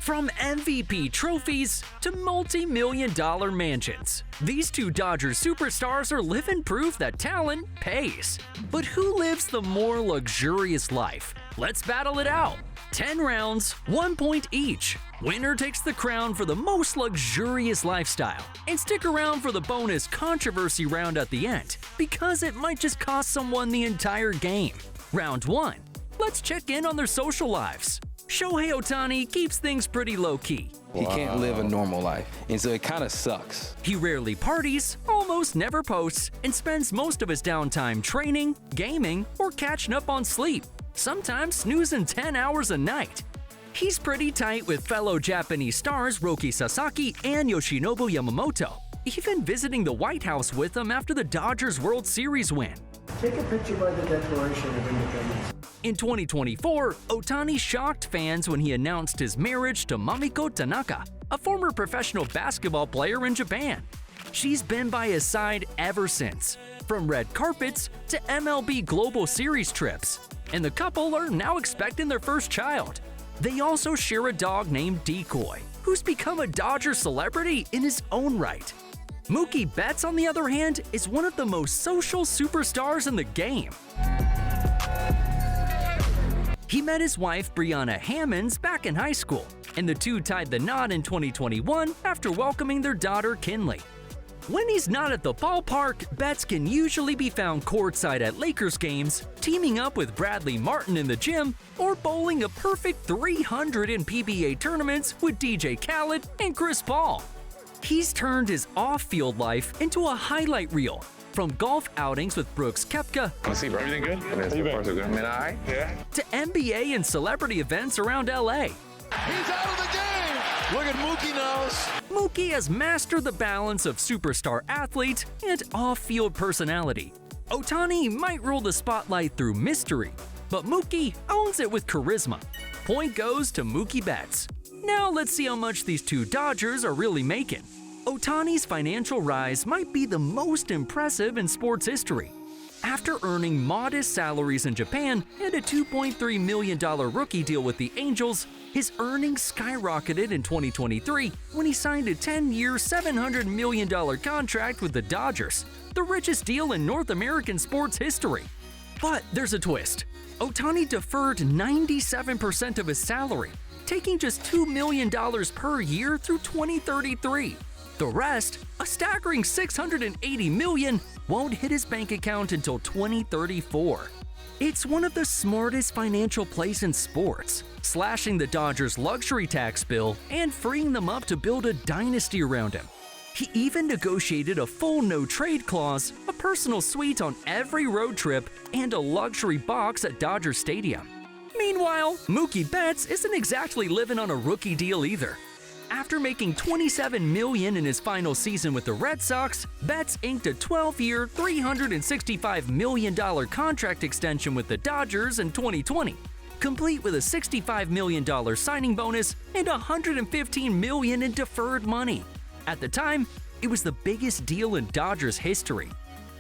From MVP trophies to multi-million-dollar mansions, these two Dodgers superstars are living proof that talent pays. But who lives the more luxurious life? Let's battle it out. 10 rounds, 1 point each. Winner takes the crown for the most luxurious lifestyle. And stick around for the bonus controversy round at the end, because it might just cost someone the entire game. Round 1. Let's check in on their social lives. Shohei Ohtani keeps things pretty low-key. He can't live a normal life, and so it kind of sucks. He rarely parties, almost never posts, and spends most of his downtime training, gaming, or catching up on sleep, sometimes snoozing 10 hours a night. He's pretty tight with fellow Japanese stars Roki Sasaki and Yoshinobu Yamamoto, even visiting the White House with them after the Dodgers World Series win. Take a picture by the Declaration of Independence. In 2024, Ohtani shocked fans when he announced his marriage to Mamiko Tanaka, a former professional basketball player in Japan. She's been by his side ever since, from red carpets to MLB Global Series trips, and the couple are now expecting their first child. They also share a dog named Decoy, who's become a Dodger celebrity in his own right. Mookie Betts, on the other hand, is one of the most social superstars in the game. He met his wife Brianna Hammonds back in high school, and the two tied the knot in 2021 after welcoming their daughter Kinley. When he's not at the ballpark, Betts can usually be found courtside at Lakers games, teaming up with Bradley Martin in the gym, or bowling a perfect 300 in PBA tournaments with DJ Khaled and Chris Paul. He's turned his off-field life into a highlight reel, from golf outings with Brooks Koepka Let's see, bro. Everything good? Yes, so far so good. I mean, all right? Yeah. to NBA and celebrity events around LA. He's out of the game! Look at Mookie now. Mookie has mastered the balance of superstar athlete and off-field personality. Ohtani might rule the spotlight through mystery, but Mookie owns it with charisma. Point goes to Mookie Betts. Now let's see how much these two Dodgers are really making. Ohtani's financial rise might be the most impressive in sports history. After earning modest salaries in Japan and a $2.3 million rookie deal with the Angels, his earnings skyrocketed in 2023 when he signed a 10-year, $700 million contract with the Dodgers, the richest deal in North American sports history. But there's a twist. Ohtani deferred 97% of his salary, taking just $2 million per year through 2033. The rest, a staggering $680 million, won't hit his bank account until 2034. It's one of the smartest financial plays in sports, slashing the Dodgers' luxury tax bill and freeing them up to build a dynasty around him. He even negotiated a full no-trade clause, a personal suite on every road trip, and a luxury box at Dodger Stadium. Meanwhile, Mookie Betts isn't exactly living on a rookie deal either. After making $27 million in his final season with the Red Sox, Betts inked a 12-year, $365 million contract extension with the Dodgers in 2020, complete with a $65 million signing bonus and $115 million in deferred money. At the time, it was the biggest deal in Dodgers history.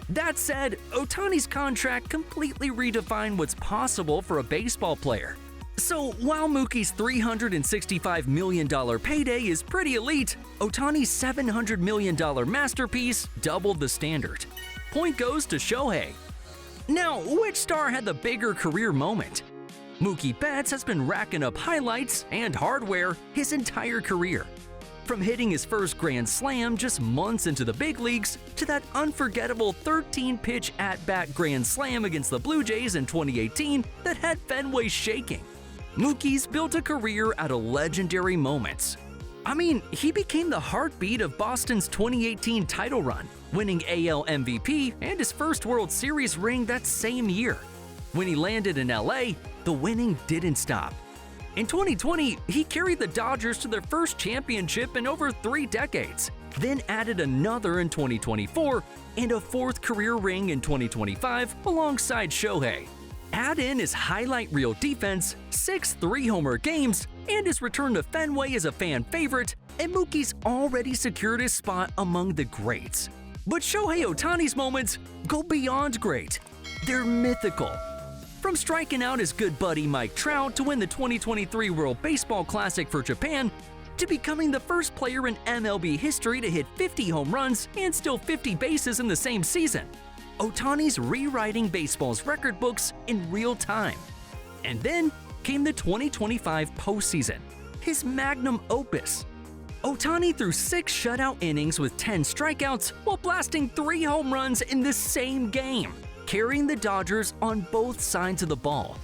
That said, Ohtani's contract completely redefined what's possible for a baseball player. So while Mookie's $365 million payday is pretty elite, Ohtani's $700 million masterpiece doubled the standard. Point goes to Shohei. Now, which star had the bigger career moment? Mookie Betts has been racking up highlights and hardware his entire career. From hitting his first Grand Slam just months into the big leagues to that unforgettable 13-pitch at-bat Grand Slam against the Blue Jays in 2018 that had Fenway shaking. Mookie's built a career out of legendary moments. I mean, he became the heartbeat of Boston's 2018 title run, winning AL MVP and his first World Series ring that same year. When he landed in LA, the winning didn't stop. In 2020, he carried the Dodgers to their first championship in over 3 decades, then added another in 2024 and a 4th career ring in 2025 alongside Shohei. Add in his highlight reel defense, 6 3-homer games, and his return to Fenway as a fan favorite, and Mookie's already secured his spot among the greats. But Shohei Ohtani's moments go beyond great. They're mythical. From striking out his good buddy Mike Trout to win the 2023 World Baseball Classic for Japan, to becoming the first player in MLB history to hit 50 home runs and steal 50 bases in the same season, Ohtani's rewriting baseball's record books in real time. And then came the 2025 postseason, his magnum opus. Ohtani threw 6 shutout innings with 10 strikeouts while blasting 3 home runs in the same game, carrying the Dodgers on both sides of the ball.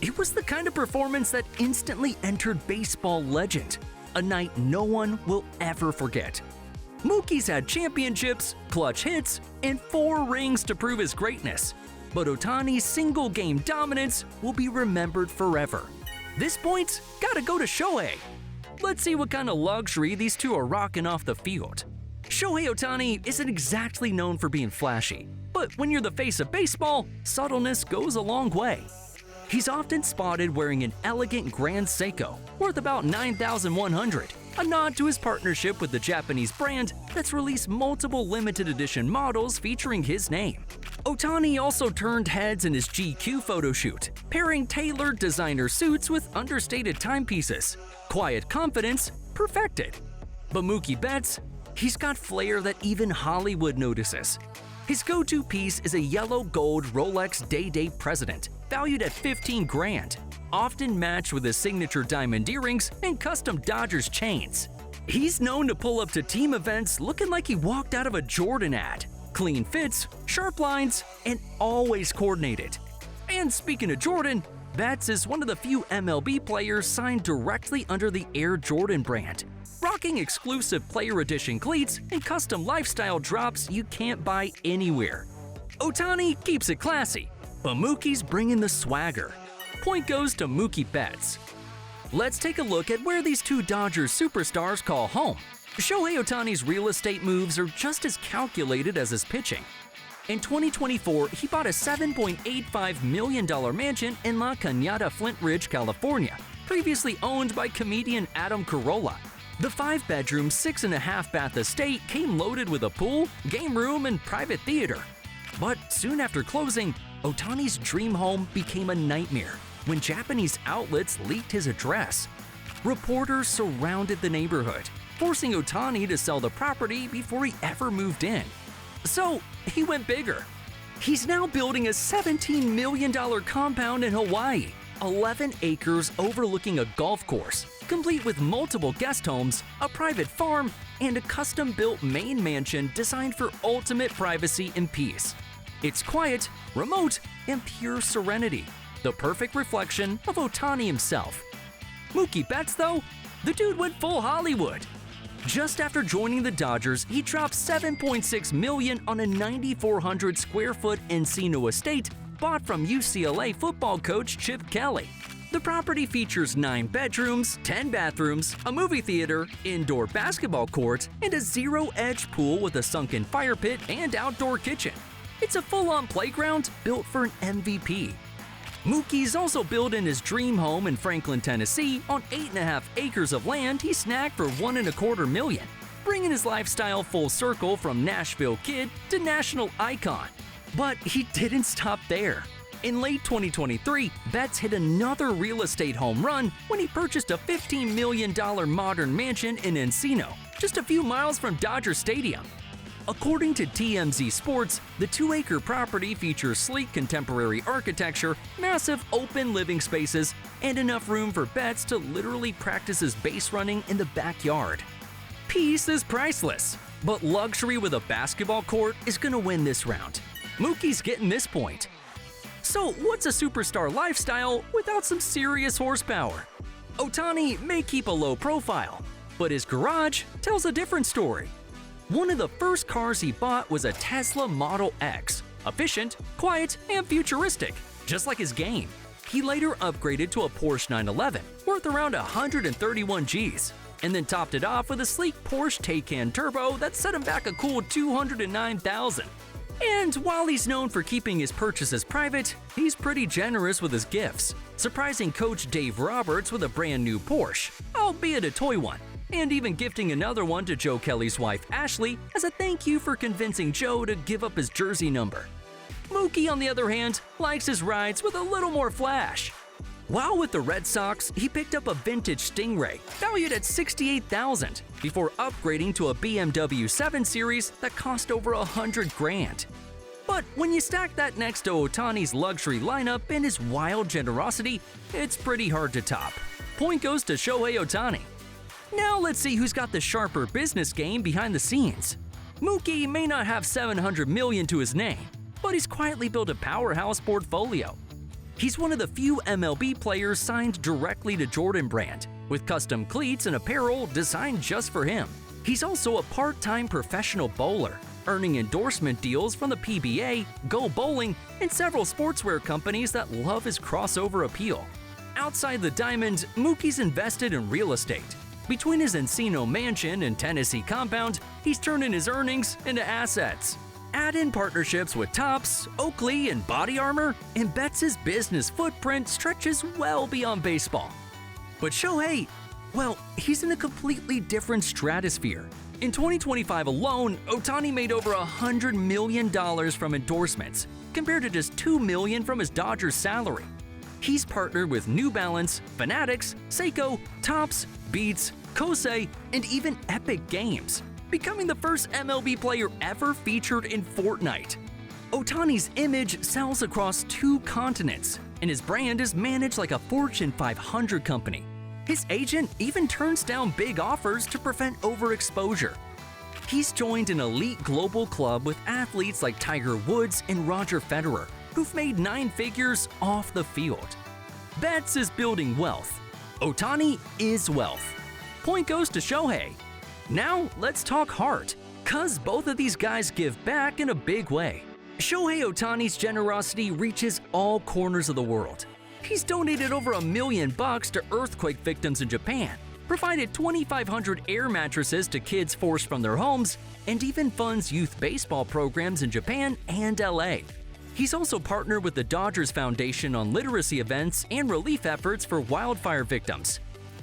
It was the kind of performance that instantly entered baseball legend, a night no one will ever forget. Mookie's had championships, clutch hits, and 4 rings to prove his greatness, but Ohtani's single-game dominance will be remembered forever. This point's gotta go to Shohei. Let's see what kind of luxury these two are rocking off the field. Shohei Ohtani isn't exactly known for being flashy, but when you're the face of baseball, subtleness goes a long way. He's often spotted wearing an elegant Grand Seiko, worth about $9,100, a nod to his partnership with the Japanese brand that's released multiple limited edition models featuring his name. Ohtani also turned heads in his GQ photo shoot, pairing tailored designer suits with understated timepieces. Quiet confidence perfected. But Mookie bets he's got flair that even Hollywood notices. His go-to piece is a yellow-gold Rolex Day-Date President, valued at $15,000, often matched with his signature diamond earrings and custom Dodgers chains. He's known to pull up to team events looking like he walked out of a Jordan ad. Clean fits, sharp lines, and always coordinated. And speaking of Jordan, Betts is one of the few MLB players signed directly under the Air Jordan brand, rocking exclusive player edition cleats and custom lifestyle drops you can't buy anywhere. Ohtani keeps it classy, but Mookie's bringing the swagger. Point goes to Mookie Betts. Let's take a look at where these two Dodgers superstars call home. Shohei Ohtani's real estate moves are just as calculated as his pitching. In 2024, he bought a $7.85 million mansion in La Cañada, Flint Ridge, California, previously owned by comedian Adam Carolla. The 5-bedroom, 6.5-bath estate came loaded with a pool, game room, and private theater. But soon after closing, Ohtani's dream home became a nightmare when Japanese outlets leaked his address. Reporters surrounded the neighborhood, forcing Ohtani to sell the property before he ever moved in. So he went bigger. He's now building a $17 million compound in Hawaii, 11 acres overlooking a golf course, complete with multiple guest homes, a private farm, and a custom-built main mansion designed for ultimate privacy and peace. It's quiet, remote, and pure serenity, the perfect reflection of Ohtani himself. Mookie Betts, though, the dude went full Hollywood. Just after joining the Dodgers, he dropped $7.6 million on a 9,400 square foot Encino estate bought from UCLA football coach Chip Kelly. The property features 9 bedrooms, 10 bathrooms, a movie theater, indoor basketball court, and a zero-edge pool with a sunken fire pit and outdoor kitchen. It's a full-on playground built for an MVP. Mookie's also building his dream home in Franklin, Tennessee on 8.5 acres of land he snagged for $1.25 million, bringing his lifestyle full circle from Nashville kid to national icon. But he didn't stop there. In late 2023, Betts hit another real estate home run when he purchased a $15 million modern mansion in Encino, just a few miles from Dodger Stadium. According to TMZ Sports, the 2-acre property features sleek contemporary architecture, massive open living spaces, and enough room for Betts to literally practice his base running in the backyard. Peace is priceless, but luxury with a basketball court is gonna win this round. Mookie's getting this point. So what's a superstar lifestyle without some serious horsepower? Ohtani may keep a low profile, but his garage tells a different story. One of the first cars he bought was a Tesla Model X, efficient, quiet, and futuristic, just like his game. He later upgraded to a Porsche 911, worth around 131 Gs, and then topped it off with a sleek Porsche Taycan Turbo that set him back a cool $209,000. And while he's known for keeping his purchases private, he's pretty generous with his gifts, surprising coach Dave Roberts with a brand new Porsche, albeit a toy one, and even gifting another one to Joe Kelly's wife Ashley as a thank you for convincing Joe to give up his jersey number. Mookie, on the other hand, likes his rides with a little more flash. While with the Red Sox, he picked up a vintage Stingray valued at $68,000 before upgrading to a BMW 7 Series that cost over $100,000. But when you stack that next to Ohtani's luxury lineup and his wild generosity, it's pretty hard to top. Point goes to Shohei Ohtani. Now let's see who's got the sharper business game behind the scenes. Mookie may not have $700 million to his name, but he's quietly built a powerhouse portfolio. He's one of the few MLB players signed directly to Jordan Brand, with custom cleats and apparel designed just for him. He's also a part-time professional bowler, earning endorsement deals from the PBA, Go Bowling, and several sportswear companies that love his crossover appeal. Outside the diamond, Mookie's invested in real estate. Between his Encino mansion and Tennessee compound, he's turning his earnings into assets. Add in partnerships with Topps, Oakley, and Body Armor, and Betts' business footprint stretches well beyond baseball. But Shohei, well, he's in a completely different stratosphere. In 2025 alone, Ohtani made over $100 million from endorsements, compared to just $2 million from his Dodgers salary. He's partnered with New Balance, Fanatics, Seiko, Topps, Beats, Kosei, and even Epic Games, becoming the first MLB player ever featured in Fortnite. Ohtani's image sells across 2 continents, and his brand is managed like a Fortune 500 company. His agent even turns down big offers to prevent overexposure. He's joined an elite global club with athletes like Tiger Woods and Roger Federer, who've made 9 figures off the field. Betts is building wealth. Ohtani is wealth. Point goes to Shohei. Now let's talk heart, cause both of these guys give back in a big way. Shohei Ohtani's generosity reaches all corners of the world. He's donated over $1 million to earthquake victims in Japan, provided 2,500 air mattresses to kids forced from their homes, and even funds youth baseball programs in Japan and LA. He's also partnered with the Dodgers Foundation on literacy events and relief efforts for wildfire victims.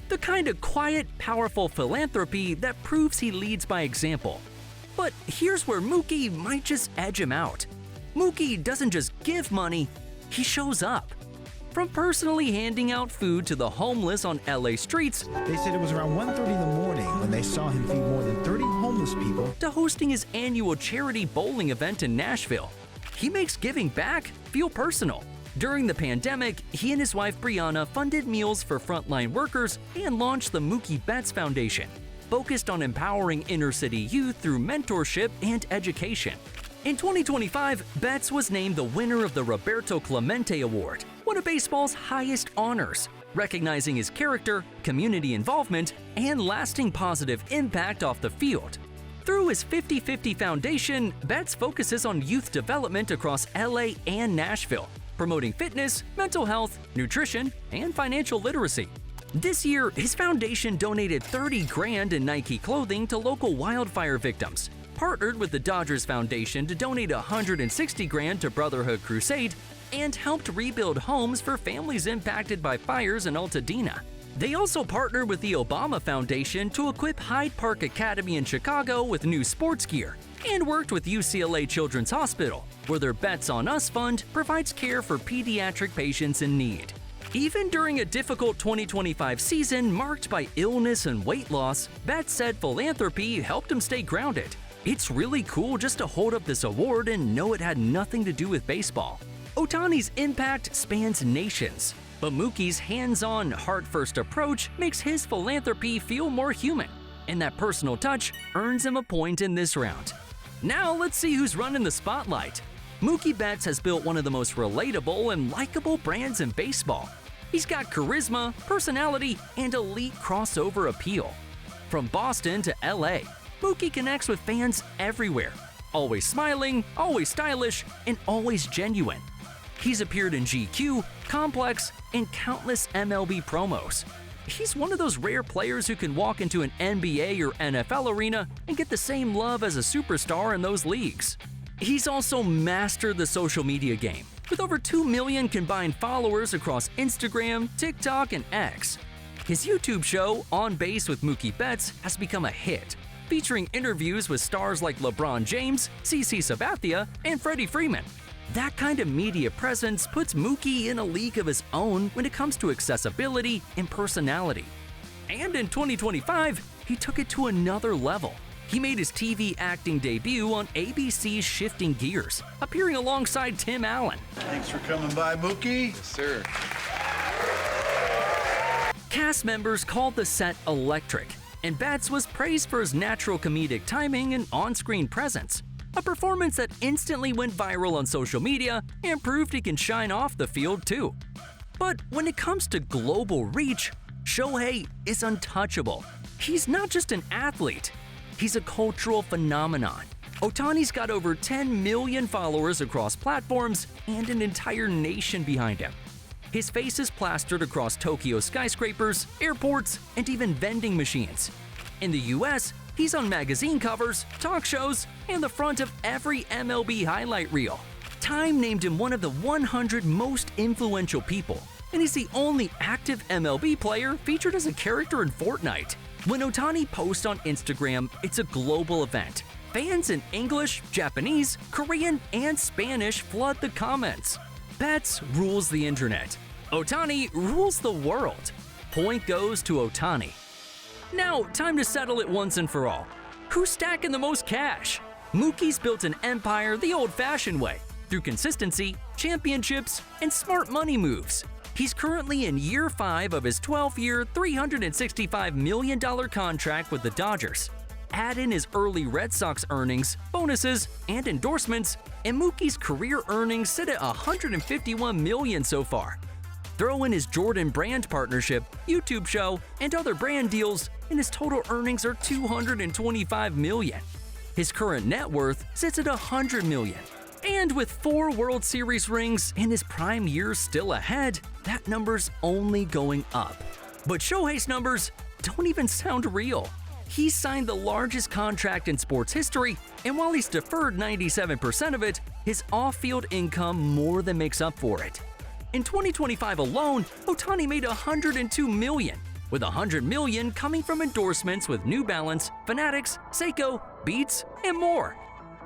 The kind of quiet, powerful philanthropy that proves he leads by example. But here's where Mookie might just edge him out. Mookie doesn't just give money, he shows up. From personally handing out food to the homeless on LA streets, They said it was around 1:30 in the morning when they saw him feed more than 30 homeless people. to hosting his annual charity bowling event in Nashville, he makes giving back feel personal. During the pandemic, he and his wife Brianna funded meals for frontline workers and launched the Mookie Betts Foundation, focused on empowering inner-city youth through mentorship and education. In 2025, Betts was named the winner of the Roberto Clemente Award, one of baseball's highest honors, recognizing his character, community involvement, and lasting positive impact off the field. Through his 50/50 Foundation, Betts focuses on youth development across LA and Nashville, promoting fitness, mental health, nutrition, and financial literacy. This year, his foundation donated $30,000 in Nike clothing to local wildfire victims, partnered with the Dodgers Foundation to donate $160,000 to Brotherhood Crusade, and helped rebuild homes for families impacted by fires in Altadena. They also partnered with the Obama Foundation to equip Hyde Park Academy in Chicago with new sports gear, and worked with UCLA Children's Hospital, where their Bets on Us fund provides care for pediatric patients in need. Even during a difficult 2025 season marked by illness and weight loss, Betts said philanthropy helped him stay grounded. It's really cool just to hold up this award and know it had nothing to do with baseball. Ohtani's impact spans nations, but Mookie's hands-on, heart-first approach makes his philanthropy feel more human, and that personal touch earns him a point in this round. Now let's see who's running the spotlight. Mookie Betts has built one of the most relatable and likable brands in baseball. He's got charisma, personality, and elite crossover appeal. From Boston to LA, Mookie connects with fans everywhere. Always smiling, always stylish, and always genuine. He's appeared in GQ, Complex, and countless MLB promos. He's one of those rare players who can walk into an NBA or NFL arena and get the same love as a superstar in those leagues. He's also mastered the social media game, with over 2 million combined followers across Instagram, TikTok, and X. His YouTube show, On Base with Mookie Betts, has become a hit, featuring interviews with stars like LeBron James, CeCe Sabathia, and Freddie Freeman. That kind of media presence puts Mookie in a league of his own when it comes to accessibility and personality. And in 2025, he took it to another level. He made his TV acting debut on ABC's Shifting Gears, appearing alongside Tim Allen. Thanks for coming by, Mookie. Yes, sir. Cast members called the set electric, and Betts was praised for his natural comedic timing and on-screen presence, a performance that instantly went viral on social media and proved he can shine off the field too. But when it comes to global reach, Shohei is untouchable. He's not just an athlete, he's a cultural phenomenon. Ohtani's got over 10 million followers across platforms and an entire nation behind him. His face is plastered across Tokyo skyscrapers, airports, and even vending machines. In the US, he's on magazine covers, talk shows, and the front of every MLB highlight reel. Time named him one of the 100 most influential people, and he's the only active MLB player featured as a character in Fortnite. When Ohtani posts on Instagram, it's a global event. Fans in English, Japanese, Korean, and Spanish flood the comments. Betts rules the internet. Ohtani rules the world. Point goes to Ohtani. Now, time to settle it once and for all. Who's stacking the most cash? Mookie's built an empire the old-fashioned way, through consistency, championships, and smart money moves. He's currently in year 5 of his 12-year, $365 million contract with the Dodgers. Add in his early Red Sox earnings, bonuses, and endorsements, and Mookie's career earnings sit at $151 million so far. Throw in his Jordan brand partnership, YouTube show, and other brand deals, and his total earnings are $225 million. His current net worth sits at $100 million. And with 4 World Series rings and his prime years still ahead, that number's only going up. But Shohei's numbers don't even sound real. He signed the largest contract in sports history, and while he's deferred 97% of it, his off-field income more than makes up for it. In 2025 alone, Ohtani made $102 million, with $100 million coming from endorsements with New Balance, Fanatics, Seiko, Beats, and more.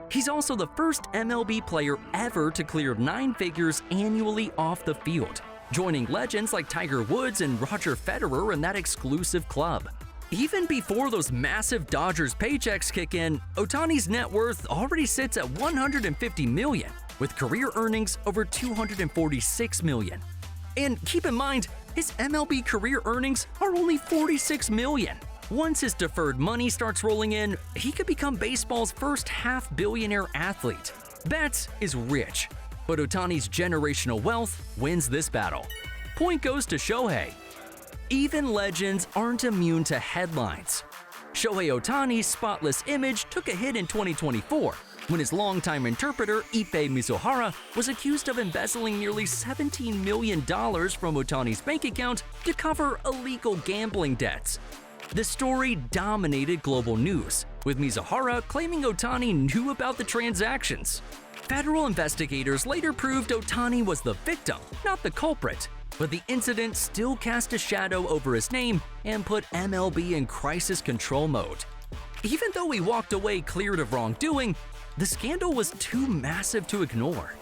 He's also the first MLB player ever to clear 9 figures annually off the field, joining legends like Tiger Woods and Roger Federer in that exclusive club. Even before those massive Dodgers paychecks kick in, Ohtani's net worth already sits at $150 million, with career earnings over $246 million. And keep in mind, his MLB career earnings are only $46 million. Once his deferred money starts rolling in, he could become baseball's first half-billionaire athlete. Betts is rich, but Ohtani's generational wealth wins this battle. Point goes to Shohei. Even legends aren't immune to headlines. Shohei Ohtani's spotless image took a hit in 2024 when his longtime interpreter Ippei Mizuhara was accused of embezzling nearly $17 million from Ohtani's bank account to cover illegal gambling debts. The story dominated global news, with Mizuhara claiming Ohtani knew about the transactions. Federal investigators later proved Ohtani was the victim, not the culprit, but the incident still cast a shadow over his name and put MLB in crisis control mode. Even though he walked away cleared of wrongdoing, the scandal was too massive to ignore.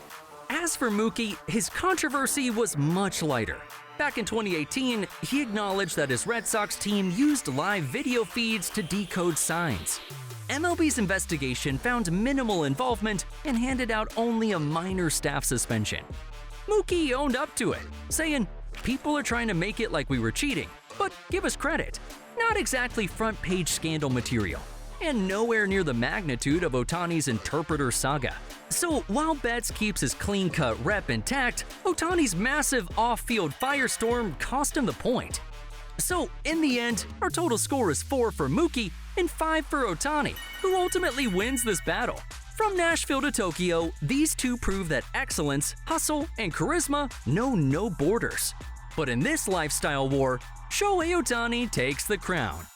As for Mookie, his controversy was much lighter. Back in 2018, he acknowledged that his Red Sox team used live video feeds to decode signs. MLB's investigation found minimal involvement and handed out only a minor staff suspension. Mookie owned up to it, saying, "People are trying to make it like we were cheating, but give us credit. Not exactly front-page scandal material, and nowhere near the magnitude of Ohtani's interpreter saga." So while Betts keeps his clean-cut rep intact, Ohtani's massive off-field firestorm cost him the point. So in the end, our total score is 4 for Mookie and 5 for Ohtani, who ultimately wins this battle. From Nashville to Tokyo, these two prove that excellence, hustle, and charisma know no borders. But in this lifestyle war, Shohei Ohtani takes the crown.